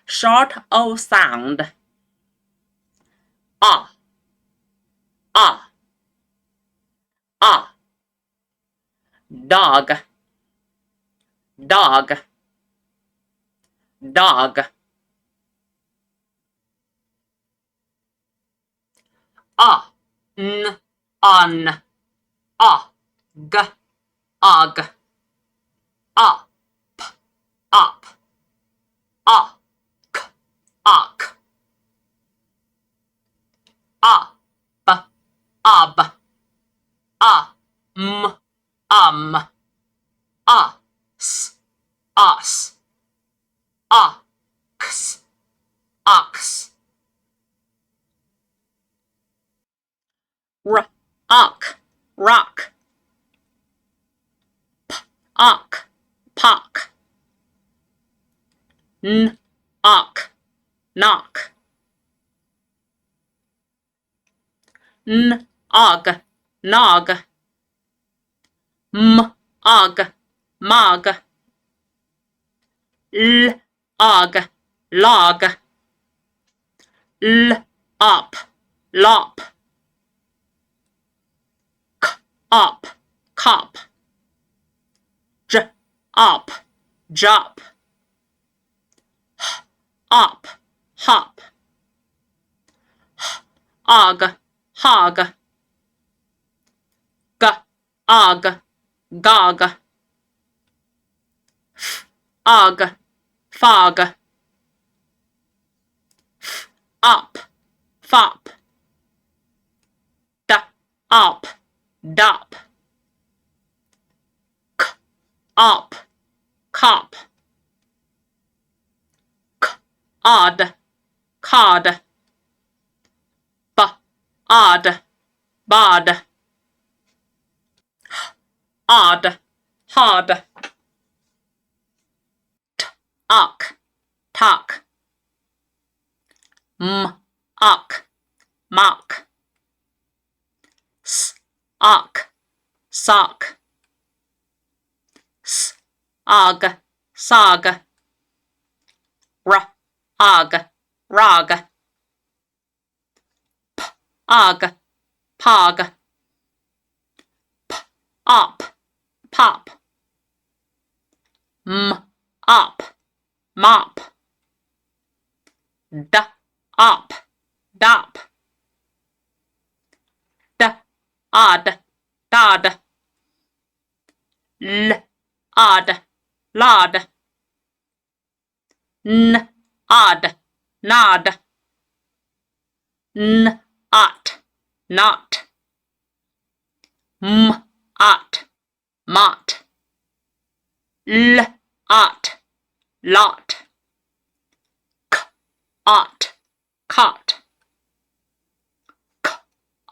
short O sound. Dog, dog, dog. On, og, og. Up, up, ok, ok. Up, ab, us, us, ox, ox. Rock, rock. Ock, pock. Knock, knock. Og, nog. Og, mog. Og, log. Up, lop. Up, cop. Up, drop. Up, hop. Og, hog. Og, gog. Og, fog. Up, fop. Up, dop. Up, cop. Odd, cod. Odd, bod. Odd, hod. Ock, talk. Ock, mock. Ock, sock. Og, sog. Og, rog. Og, pog. Up, pop. Up, mop. Up, dop. Odd, dod. Odd, lod. Odd, nod. Ot, not. Ot, mot. Ot, lot. Ot, cot.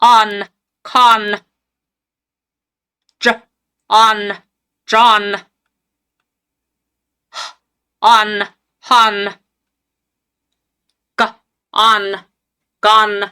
On, con. On, John. On, hon. On, gone.